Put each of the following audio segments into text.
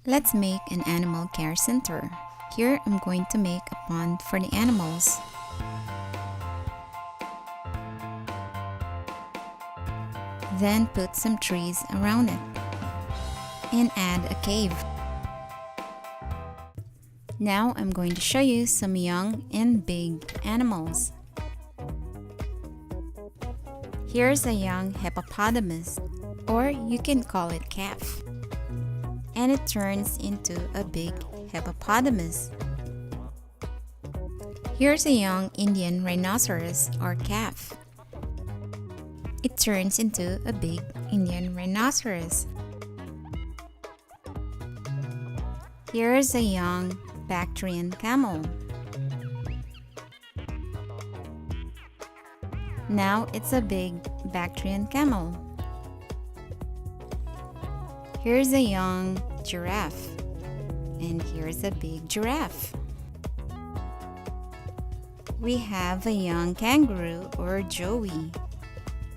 Let's make an animal care center. Here I'm going to make a pond for the animals. Then put some trees around it and add a cave. Now I'm going to show you some young and big animals. Here's a young hippopotamus, or you can call it calf, and it turns into a big hippopotamus. Here's a young Indian rhinoceros or calf. It turns into a big Indian rhinoceros. Here's a young Bactrian camel. Now it's a big Bactrian camel. Here's a young giraffe, and here's a big giraffe. We have a young kangaroo or joey,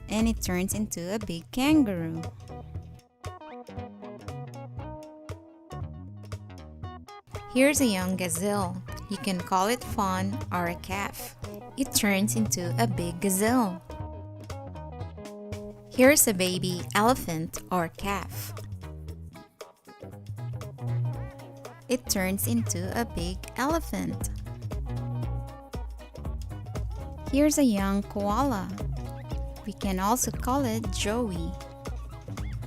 and it turns into a big kangaroo. Here's a young gazelle. You can call it fawn or a calf. It turns into a big gazelle. Here's a baby elephant or calf. It turns into a big elephant. Here's a young koala. We can also call it joey.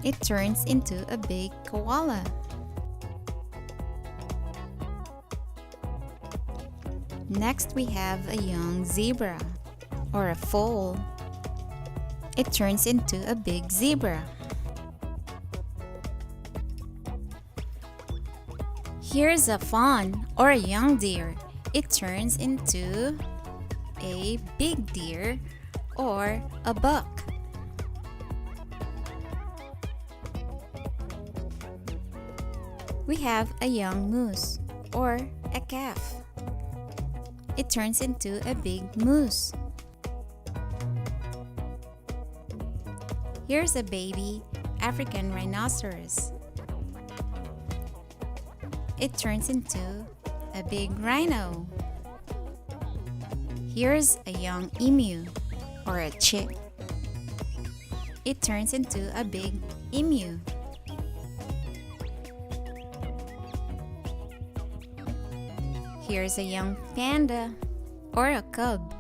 It turns into a big koala. Next we have a young zebra or a foal. It turns into a big zebra. Here's a fawn or a young deer. It turns into a big deer or a buck. We have a young moose or a calf. It turns into a big moose. Here's a baby African rhinoceros. It turns into a big rhino. Here's a young emu or a chick. It turns into a big emu. Here's a young panda or a cub.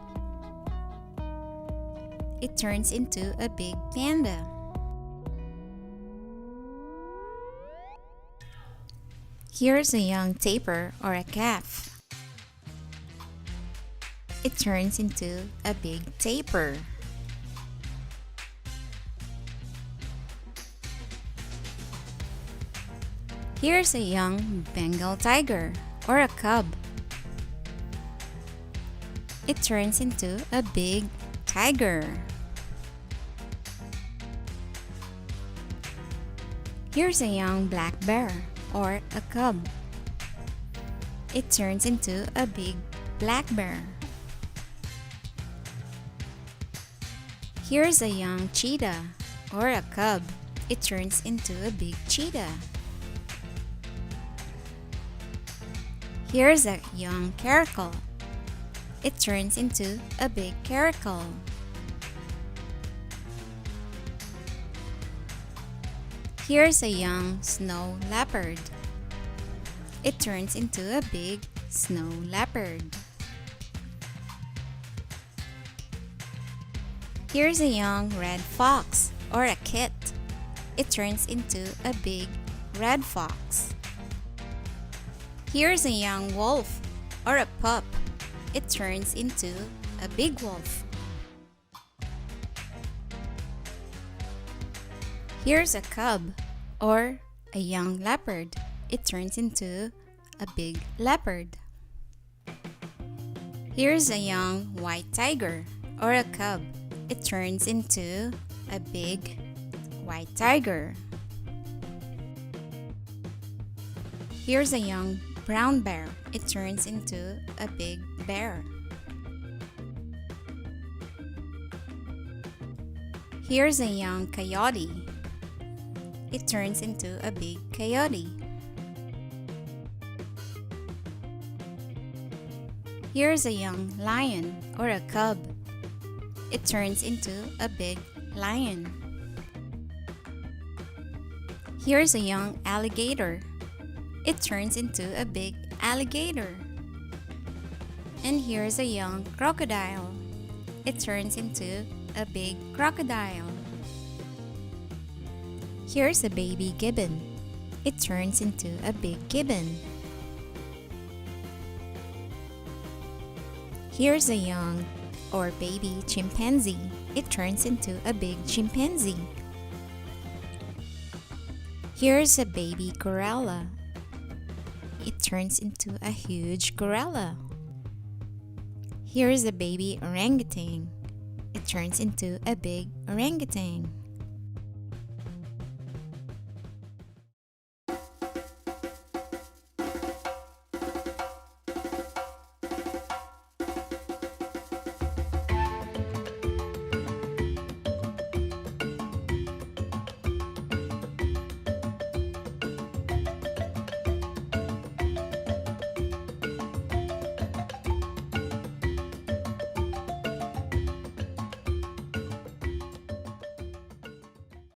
It turns into a big panda. Here's a young tapir or a calf. It turns into a big tapir. Here's a young Bengal tiger or a cub. It turns into a big tiger. Here's a young black bear or a cub. It turns into a big black bear. Here's a young cheetah or a cub. It turns into a big cheetah. Here's a young caracal. It turns into a big caracal. Here's a young snow leopard. It turns into a big snow leopard. Here's a young red fox or a kit. It turns into a big red fox. Here's a young wolf or a pup. It turns into a big wolf. Here's a cub or a young leopard. It turns into a big leopard. Here's a young white tiger or a cub. It turns into a big white tiger. Here's a young brown bear. It turns into a big bear. Here's a young coyote. It turns into a big coyote. Here's a young lion or a cub. It turns into a big lion. Here's a young alligator. It turns into a big alligator. And here's a young crocodile. It turns into a big crocodile. Here's a baby gibbon. It turns into a big gibbon. Here's a young or baby chimpanzee. It turns into a big chimpanzee. Here's a baby gorilla. It turns into a huge gorilla. Here's a baby orangutan. It turns into a big orangutan.